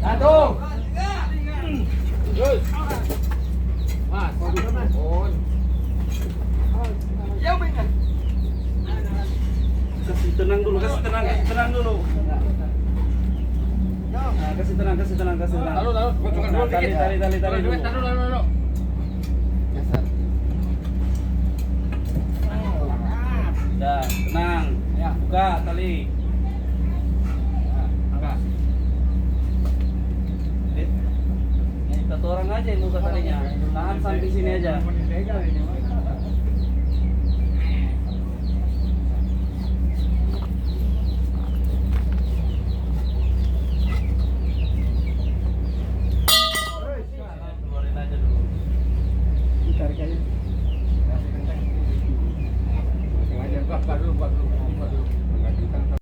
Satu. Terus. Mas, on. Kasih tenang dulu, kasih tenang dulu. Nah, kasih tenang. Lalu, gocokkan dulu dikit. Tali dulu. Lalu. Dah, tenang. Ya. Buka tali. Angkat. Satu orang aja yang buka talinya. Tahan sampai sini aja.